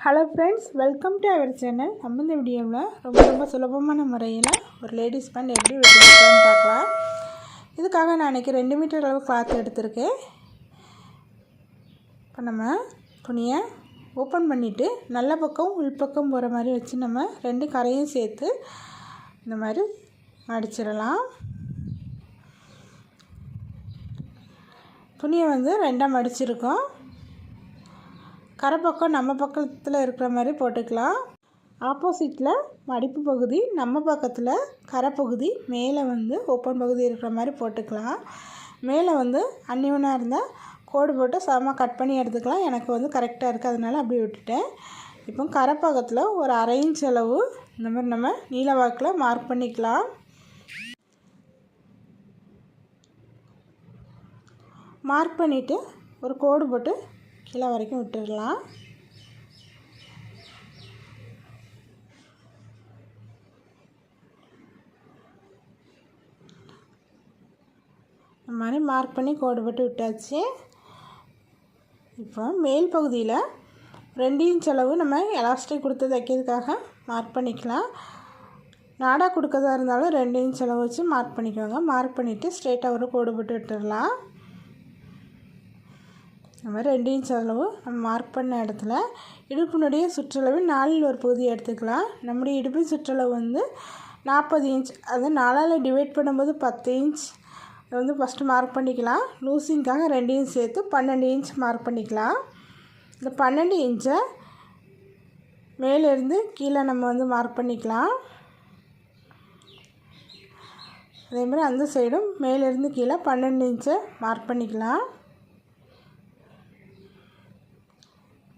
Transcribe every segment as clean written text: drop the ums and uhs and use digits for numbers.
Hello friends, welcome to our channel. நம்ம இந்த வீடியோவில் ரொம்ப சுலபமான முறையில் ஒரு லேடிஸ் பேண்ட் எப்படி வெட்டிக்கலாம்னு பார்க்கலாம். இதுக்காக நான் இன்றைக்கி 2 மீட்டர் அளவு கிளாத் எடுத்திருக்கேன். இப்போ நம்ம துணியை ஓப்பன் பண்ணிவிட்டு நல்ல பக்கம் உள்பக்கம் போகிற மாதிரி வச்சு நம்ம 2 கரையும் சேர்த்து இந்த மாதிரி மடிச்சிடலாம். துணியை வந்து 2ஆக மடிச்சிருக்கோம். கரை பக்கம் நம்ம பக்கத்தில் இருக்கிற மாதிரி போட்டுக்கலாம். ஆப்போசிட்டில் மடிப்பு பகுதி, நம்ம பக்கத்தில் கரை பகுதி, மேலே வந்து ஓப்பன் பகுதி இருக்கிற மாதிரி போட்டுக்கலாம். மேலே வந்து அன்னிவனாக இருந்தால் கோடு போட்டு சமமாக கட் பண்ணி எடுத்துக்கலாம். எனக்கு வந்து கரெக்டாக இருக்குது, அதனால் அப்படி விட்டுட்டேன். இப்போ கரை பக்கத்தில் ஒரு 1/2 இன்ச் அளவு இந்த மாதிரி நம்ம நீல வாக்கில் மார்க் பண்ணிக்கலாம். மார்க் பண்ணிவிட்டு ஒரு கோடு போட்டு கீழே வரைக்கும் விட்டுடலாம். இந்த மாதிரி மார்க் பண்ணி கோடு போட்டு விட்டாச்சு. இப்போ மேல் பகுதியில் 2 இன்ச் அளவு நம்ம எலாஸ்டிக் கொடுத்து தைக்கிறதுக்காக மார்க் பண்ணிக்கலாம். நாடா கொடுக்கறதா இருந்தாலும் 2 இன்ச் அளவு வச்சு மார்க் பண்ணிக்கோங்க. மார்க் பண்ணிவிட்டு ஸ்ட்ரெயிட்டாக ஒரு கோடு போட்டு விட்டுடலாம். இந்த மாதிரி 2 இன்ச் அளவு நம்ம மார்க் பண்ண இடத்துல இடுப்பினுடைய சுற்றளவு 4 ஒரு பகுதி எடுத்துக்கலாம். நம்முடைய இடுப்பின் சுற்றளவு வந்து 40 இன்ச். அதை 4ஆல் டிவைட் பண்ணும்போது 10 இன்ச். அதை வந்து ஃபஸ்ட்டு மார்க் பண்ணிக்கலாம். லூசிங்காக 2 இன்ச் சேர்த்து 12 இன்ச் மார்க் பண்ணிக்கலாம். இந்த 12 இன்ச்சை மேலேருந்து கீழே நம்ம வந்து மார்க் பண்ணிக்கலாம். அதேமாதிரி அந்த சைடும் மேலேருந்து கீழே 12 இன்ச்சை மார்க் பண்ணிக்கலாம்.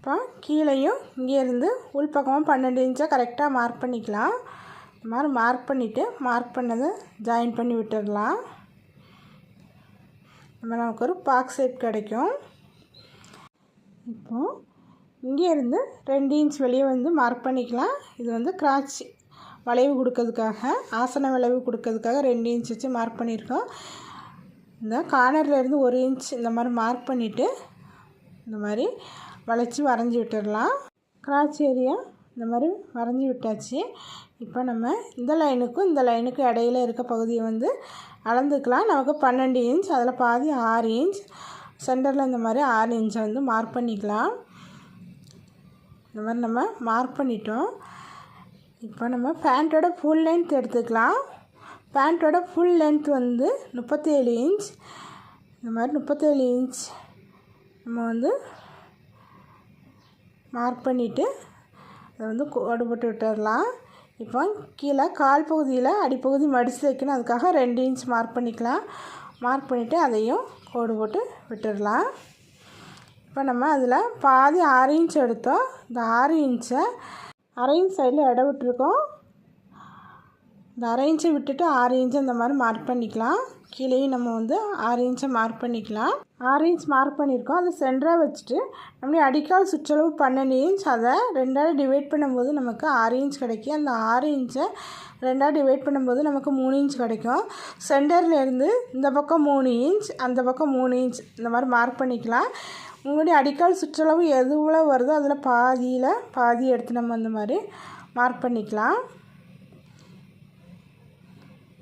இப்போ கீழேயும் இங்கேருந்து உள்பக்கமாக 12 இன்ச்சை கரெக்டாக மார்க் பண்ணிக்கலாம். இந்த மாதிரி மார்க் பண்ணிவிட்டு மார்க் பண்ணதை ஜாயின் பண்ணி விட்டுடலாம். நம்ம நமக்கு ஒரு பாக்ஸ் ஷேப் கிடைக்கும். இப்போது இங்கேருந்து 2 இன்ச் வெளியே வந்து மார்க் பண்ணிக்கலாம். இது வந்து கிராச் வளைவு கொடுக்கறதுக்காக, ஆசன வளைவு கொடுக்கறதுக்காக 2 இன்ச் வச்சு மார்க் பண்ணியிருக்கோம். இந்த கார்னர்லேருந்து 1 இன்ச் இந்த மாதிரி மார்க் பண்ணிவிட்டு இந்த மாதிரி வளைச்சி வரைஞ்சி விட்டுடலாம். கிராச் ஏரியா இந்த மாதிரி வரைஞ்சி விட்டாச்சு. இப்போ நம்ம இந்த லைனுக்கும் இந்த லைனுக்கும் இடையில இருக்க பகுதியை வந்து அளந்துக்கலாம். நமக்கு 12 இன்ச், அதில் பாதி 6 இன்ச், சென்டரில் இந்த மாதிரி 6 இன்ச்சை வந்து மார்க் பண்ணிக்கலாம். இந்த மாதிரி நம்ம மார்க் பண்ணிட்டோம். இப்போ நம்ம பேண்ட்டோட ஃபுல் லென்த் எடுத்துக்கலாம். பேண்ட்டோட ஃபுல் லென்த் வந்து 37 இன்ச். இந்த மாதிரி 37 இன்ச் நம்ம வந்து மார்க் பண்ணிவிட்டு அதை வந்து கோடு போட்டு விட்டுடலாம். இப்போ கீழே கால் பகுதியில் அடிப்பகுதி மடித்து தைக்கணும். அதுக்காக 2 இன்ச் மார்க் பண்ணிக்கலாம். மார்க் பண்ணிவிட்டு அதையும் கோடு போட்டு விட்டுடலாம். இப்போ நம்ம அதில் பாதி 6 இன்ச் எடுத்தோம். இந்த 6 இன்ச்சை 1/2 இன்ச் சைடில் இடம் விட்டுருக்கோம். இந்த 1/2 இன்ச்சை விட்டுட்டு 6 இன்ச்சை இந்த மாதிரி மார்க் பண்ணிக்கலாம். கீழேயும் நம்ம வந்து 6 இன்ச்சை மார்க் பண்ணிக்கலாம். 6 இன்ச் மார்க் பண்ணியிருக்கோம். அதை சென்டராக வச்சுட்டு நம்மளுடைய அடிக்கால் சுற்றளவு 12 இன்ச். அதை 2ஆல் டிவைட் பண்ணும்போது நமக்கு 6 இன்ச் கிடைக்கும். அந்த 6 இன்ச்சை 2ஆல் டிவைட் பண்ணும்போது நமக்கு 3 இன்ச் கிடைக்கும். சென்டர்லேருந்து இந்த பக்கம் 3 இன்ச், அந்த பக்கம் 3 இன்ச் இந்த மாதிரி மார்க் பண்ணிக்கலாம். உங்களுடைய அடிக்கால் சுற்றளவு எதுவுல வருதோ அதில் பாதி எடுத்து நம்ம இந்த மாதிரி மார்க் பண்ணிக்கலாம்.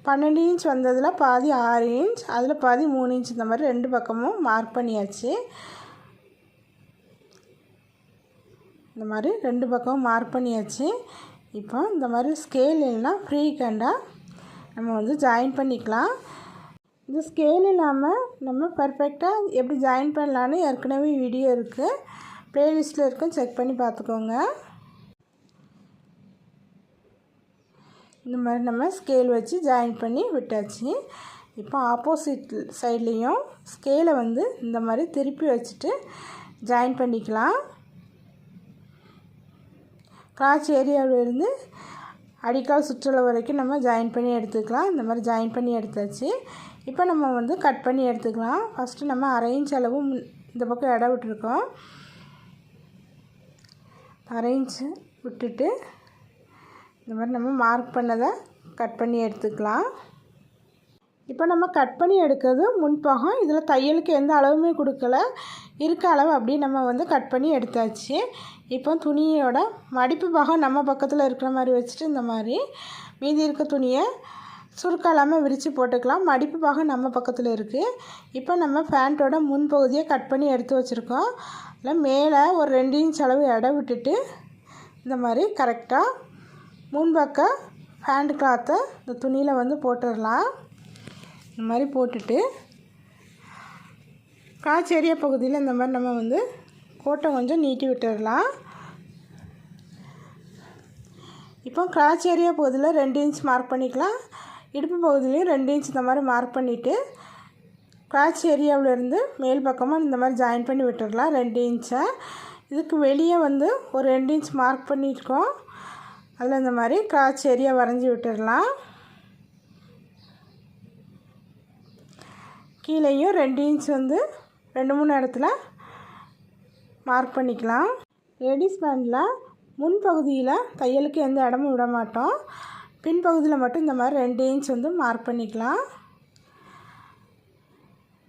12 இன்ச் வந்ததில் பாதி 6 இன்ச், அதில் பாதி 3 இன்ச் இந்த மாதிரி 2 பக்கமும் மார்க் பண்ணியாச்சு. இந்த மாதிரி 2 பக்கமும் மார்க் பண்ணியாச்சு. இப்போ இந்த மாதிரி ஸ்கேல் இல்லைன்னா ஃப்ரீ ஹேண்டாக நம்ம வந்து ஜாயின் பண்ணிக்கலாம். இந்த ஸ்கேல் இல்லாமல் நம்ம பர்ஃபெக்டாக எப்படி ஜாயின் பண்ணலான்னு ஏற்கனவே வீடியோ இருக்குது, ப்ளேலிஸ்ட்டில் இருக்கும், செக் பண்ணி பார்த்துக்கோங்க. இந்த மாதிரி நம்ம ஸ்கேல் வச்சு ஜாயின் பண்ணி விட்டாச்சு. இப்போ ஆப்போசிட் சைட்லேயும் ஸ்கேலை வந்து இந்த மாதிரி திருப்பி வச்சுட்டு ஜாயின் பண்ணிக்கலாம். கிராச் ஏரியாவிலேருந்து அடிக்கால் சுற்றளவு வரைக்கும் நம்ம ஜாயின் பண்ணி எடுத்துக்கலாம். இந்த மாதிரி ஜாயின் பண்ணி எடுத்தாச்சு. இப்போ நம்ம வந்து கட் பண்ணி எடுத்துக்கலாம். ஃபஸ்ட்டு நம்ம 1/2 இன்ச் அளவு இந்த பக்கம் இடம் விட்டுருக்கோம். 1/2 இன்ச்சு விட்டுட்டு இந்த மாதிரி நம்ம மார்க் பண்ணதை கட் பண்ணி எடுத்துக்கலாம். இப்போ நம்ம கட் பண்ணி எடுக்கிறது முன்பாகம். இதில் தையலுக்கு எந்த அளவுமே கொடுக்கல. இருக்க அளவு அப்படி நம்ம வந்து கட் பண்ணி எடுத்தாச்சு. இப்போ துணியோட மடிப்பு பாகம் நம்ம பக்கத்தில் இருக்கிற மாதிரி வச்சுட்டு இந்த மாதிரி மீதி இருக்க துணியை சுருக்காலாமல் விரித்து போட்டுக்கலாம். மடிப்பு பாகம் நம்ம பக்கத்தில் இருக்குது. இப்போ நம்ம பேண்ட்டோட முன்பகுதியை கட் பண்ணி எடுத்து வச்சுருக்கோம். இல்லை மேலே ஒரு 2 இன்ச் அளவு எடை விட்டுட்டு இந்த மாதிரி கரெக்டாக முன்பக்கம் பேண்ட் கிளாத்தை இந்த துணியில் வந்து போட்டுடலாம். இந்த மாதிரி போட்டுட்டு கிராச் ஏரியா பகுதியில் இந்த மாதிரி நம்ம வந்து கோட்டை கொஞ்சம் நீட்டி விட்டுடலாம். இப்போ கிராச் ஏரியா பகுதியில் 2 இன்ச் மார்க் பண்ணிக்கலாம். இடுப்பு பகுதியிலையும் 2 இன்ச் இந்த மாதிரி மார்க் பண்ணிவிட்டு கிராச் ஏரியாவிலேருந்து மேல் பக்கமாக இந்த மாதிரி ஜாயின் பண்ணி விட்டுடலாம் 2 இன்ச்சை. இதுக்கு வெளியே வந்து ஒரு 2 இன்ச் மார்க் பண்ணியிருக்கோம். அதில் இந்த மாதிரி கிராச் ஏரியா வரைஞ்சி விட்டுடலாம். கீழேயும் 2 இன்ச் வந்து 2-3 இடத்துல மார்க் பண்ணிக்கலாம். லேடிஸ் பேண்டில் முன்பகுதியில் தையலுக்கு எந்த இடமும் விட மாட்டோம். பின்பகுதியில் மட்டும் இந்த மாதிரி 2 இன்ச் வந்து மார்க் பண்ணிக்கலாம்.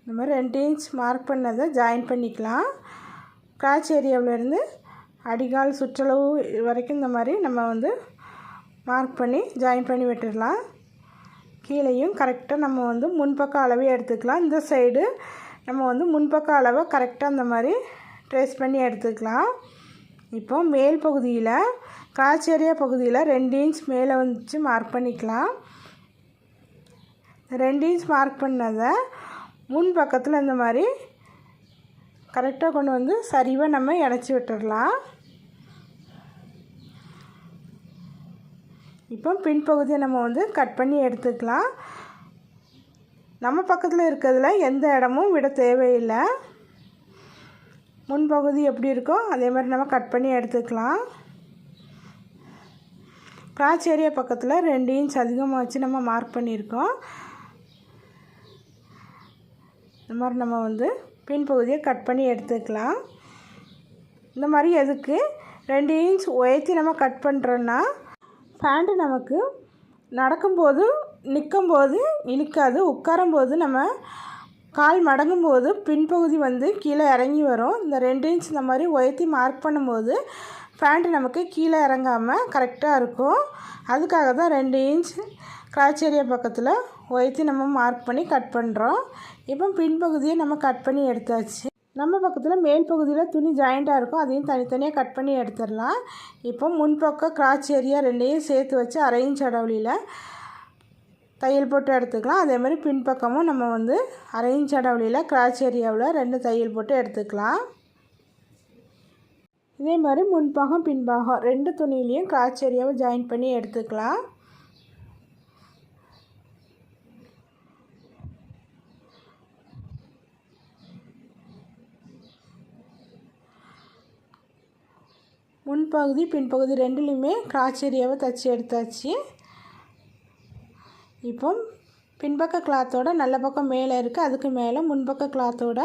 இந்த மாதிரி 2 இன்ச் மார்க் பண்ணதை ஜாயின் பண்ணிக்கலாம். கிராச் ஏரியாவிலேருந்து அடிகால் சுற்றளவு வரைக்கும் இந்த மாதிரி நம்ம வந்து மார்க் பண்ணி ஜாயின் பண்ணி விட்டுடலாம். கீழேயும் கரெக்டாக நம்ம வந்து முன்பக்க அளவே எடுத்துக்கலாம். இந்த சைடு நம்ம வந்து முன்பக்க அளவை கரெக்டாக அந்த மாதிரி ட்ரேஸ் பண்ணி எடுத்துக்கலாம். இப்போ மேல் பகுதியில் கிராச் ஏரியா பகுதியில் 2 இன்ச் மேலே வச்சு மார்க் பண்ணிக்கலாம். 2 இன்ச் மார்க் பண்ணதை முன் பக்கத்தில் இந்த மாதிரி கரெக்டாக கொண்டு வந்து சரிவாக நம்ம இணைச்சி விட்டுடலாம். இப்போ பின்பகுதியை நம்ம வந்து கட் பண்ணி எடுத்துக்கலாம். நம்ம பக்கத்தில் இருக்கிறதுல எந்த இடமும் விட தேவையில்லை. முன்பகுதி எப்படி இருக்கோ அதே மாதிரி நம்ம கட் பண்ணி எடுத்துக்கலாம். கிராச் ஏரியா பக்கத்தில் 2 இன்ச் அதிகமாக வச்சு நம்ம மார்க் பண்ணியிருக்கோம். இந்த மாதிரி நம்ம வந்து பின்பகுதியை கட் பண்ணி எடுத்துக்கலாம். இந்த மாதிரி எதுக்கு 2 இன்ச் உயர்த்தி நம்ம கட் பண்ணுறோன்னா பேண்ட்டு நமக்கு நடக்கும்போது நிற்கும்போது இழுக்காது. உட்காரும்போது நம்ம கால் மடங்கும்போது பின்பகுதி வந்து கீழே இறங்கி வரும். இந்த 2 இன்ச் இந்த மாதிரி உயர்த்தி மார்க் பண்ணும்போது பேண்ட்டு நமக்கு கீழே இறங்காமல் கரெக்டாக இருக்கும். அதுக்காக தான் 2 இன்ச் கிராச் ஏரியா பக்கத்தில் உயர்த்தி நம்ம மார்க் பண்ணி கட் பண்ணுறோம். இப்போ பின்பகுதியை நம்ம கட் பண்ணி எடுத்தாச்சு. நம்ம பக்கத்தில் மேல் பகுதியில் துணி ஜாயிண்ட்டாக இருக்கும். அதையும் தனித்தனியாக கட் பண்ணி எடுத்துடலாம். இப்போ முன்பக்கம் கிராச் ஏரியா 2ஐயும் சேர்த்து வச்சு 1/2 இன்ச் இடைவெளியில் தையல் போட்டு எடுத்துக்கலாம். அதே மாதிரி பின்பக்கமும் நம்ம வந்து 1/2 இன்ச் இடைவெளியில் கிராச் ஏரியாவில் 2 தையல் போட்டு எடுத்துக்கலாம். இதே மாதிரி முன்பாகம் பின்பாகம் 2 துணியிலையும் கிராச் ஏரியாவை ஜாயின் பண்ணி எடுத்துக்கலாம். முன்பகுதி பின்பகுதி 2லையுமே கிராச் ஏரியாவை தைச்சி எடுத்தாச்சு. இப்போ பின்பக்க கிளாத்தோட நல்ல பக்கம் மேலே இருக்குது. அதுக்கு மேலே முன்பக்க கிளாத்தோட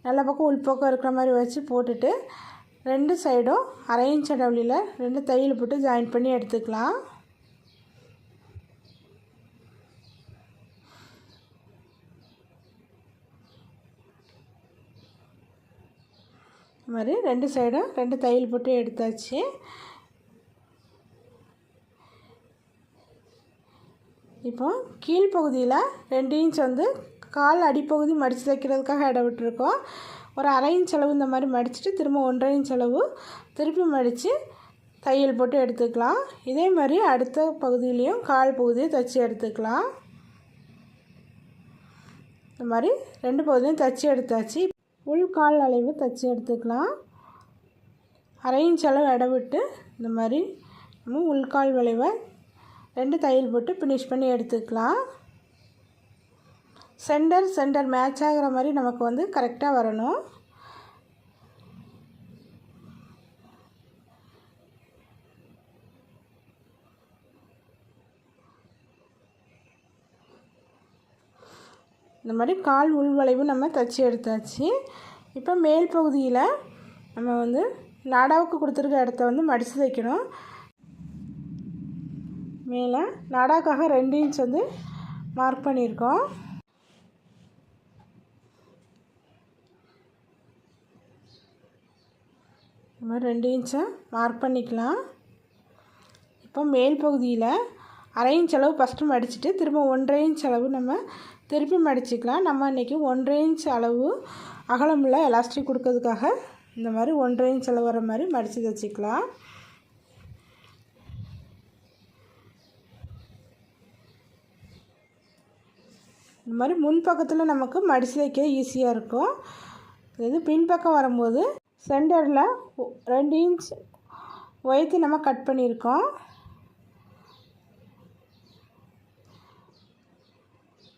நல்ல பக்கம் உள்பக்கம் இருக்கிற மாதிரி வச்சு போட்டுட்டு 2 சைடும் 1/2 இன்ச் இடைவெளியில் 2 தையல் போட்டு ஜாயின் பண்ணி எடுத்துக்கலாம். இது மாதிரி 2 சைடும் 2 தையல் போட்டு எடுத்தாச்சு. இப்போ கீழ்ப்பகுதியில் 2 இன்ச் வந்து கால் அடிப்பகுதி மடித்து தைக்கிறதுக்காக இடம் விட்டுருக்கோம். ஒரு 1/2 இன்ச் அளவு இந்த மாதிரி மடிச்சுட்டு திரும்ப 1/2 இன்ச் அளவு திருப்பி மடித்து தையல் போட்டு எடுத்துக்கலாம். இதே மாதிரி அடுத்த பகுதியிலையும் கால் பகுதியை தைச்சி எடுத்துக்கலாம். இந்த மாதிரி 2 பகுதியும் தைச்சி எடுத்தாச்சு. உள்கால் அளவு தைச்சி எடுத்துக்கலாம். 1/2 இன்ச் அளவு இடம் விட்டு இந்த மாதிரி நம்ம உள்கால் வளைவை 2 தையல் போட்டு ஃபினிஷ் பண்ணி எடுத்துக்கலாம். சென்டர் மேட்ச் ஆகிற மாதிரி நமக்கு வந்து கரெக்டாக வரணும். இந்த மாதிரி கால் உள்வளைவு நம்ம தைச்சி எடுத்தாச்சு. இப்போ மேல் பகுதியில் நம்ம வந்து நாடாவுக்கு கொடுத்துருக்க இடத்த வந்து மடித்து தைக்கணும். மேலே நாடாக்காக 2 இன்ச் வந்து மார்க் பண்ணியிருக்கோம். இந்த மாதிரி 2 இன்ச்சை மார்க் பண்ணிக்கலாம். இப்போ மேல் பகுதியில் 1/2 இன்ச் அளவு ஃபஸ்ட்டு மடிச்சுட்டு திரும்ப 1/2 இன்ச் அளவு நம்ம திருப்பி மடிச்சுக்கலாம். நம்ம இன்றைக்கி 1/2 இன்ச் அளவு அகலமுள்ள எலாஸ்டிக் கொடுக்கறதுக்காக இந்த மாதிரி 1/2 இன்ச் அளவு வர மாதிரி மடித்து தைச்சிக்கலாம். இந்த மாதிரி முன்பக்கத்தில் நமக்கு மடித்து தைக்க ஈஸியாக இருக்கும். இது பின்பக்கம் வரும்போது சென்டரில் 2 இன்ச் உயர்த்தி நம்ம கட் பண்ணியிருக்கோம்.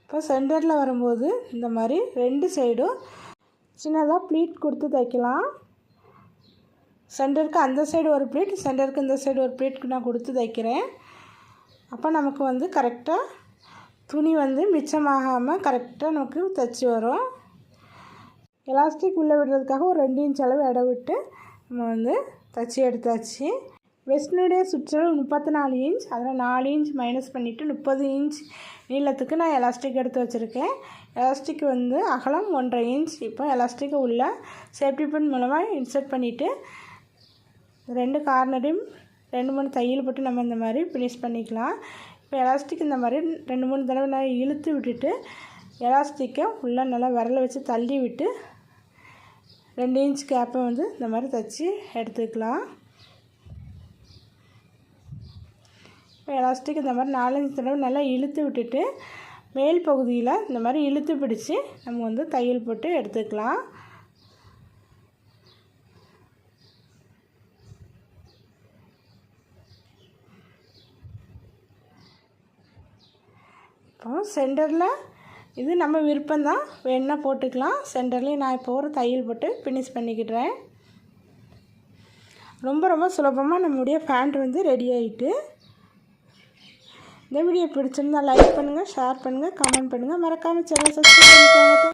இப்போ சென்டரில் வரும்போது இந்த மாதிரி 2 சைடும் சின்னதாக ப்ளீட் கொடுத்து தைக்கலாம். சென்டருக்கு அந்த சைடு ஒரு ப்ளீட், சென்டருக்கு இந்த சைடு ஒரு ப்ளீட் நான் கொடுத்து தைக்கிறேன். அப்போ நமக்கு கரெக்டாக துணி மிச்சமாகாமல் கரெக்டாக நமக்கு தைச்சி வரும். எலாஸ்டிக் உள்ளே விடுறதுக்காக ஒரு 2 இன்ச் அளவு இடம் விட்டு நம்ம தைச்சி எடுத்தாச்சு. வெஸ்டினுடைய சுற்றளவு 34 இன்ச். அதில் 4 இன்ச் மைனஸ் பண்ணிவிட்டு 30 இன்ச் நீளத்துக்கு நான் எலாஸ்டிக் எடுத்து வச்சுருக்கேன். எலாஸ்டிக் அகலம் 1/2 இன்ச். இப்போ எலாஸ்டிக்கை உள்ள சேஃப்டி பின் மூலமாக இன்சர்ட் பண்ணிவிட்டு 2 கார்னரையும் 2-3 தையல் போட்டு நம்ம இந்த மாதிரி ஃபினிஷ் பண்ணிக்கலாம். இப்போ எலாஸ்டிக் இந்த மாதிரி 2-3 தடவை நான் இழுத்து விட்டுட்டு எலாஸ்டிக்கை உள்ளே நல்லா விரலை வச்சு தள்ளி விட்டு 2 இன்ச் கேப்பை இந்த மாதிரி தைச்சி எடுத்துக்கலாம். இப்போ எலாஸ்டிக் இந்த மாதிரி 4-5 தடவை நல்லா இழுத்து விட்டுட்டு மேல் பகுதியில் இந்த மாதிரி இழுத்து பிடிச்சி நம்ம தையல் போட்டு எடுத்துக்கலாம். இப்போ சென்டரில் இது நம்ம விருப்பம்தான், வேணுன்னா போட்டுக்கலாம். சென்டர்லேயும் நான் இப்போ ஒரு தையல் போட்டு ஃபினிஷ் பண்ணிக்கிடுறேன். ரொம்ப சுலபமாக நம்முடைய பேண்ட் ரெடி ஆகிட்டு. இந்த வீடியோ பிடிச்சிருந்தால் லைக் பண்ணுங்கள், ஷேர் பண்ணுங்கள், கமெண்ட் பண்ணுங்கள். மறக்காமல் சேனல் சப்ஸ்கிரைப் பண்ணிக்கோங்க.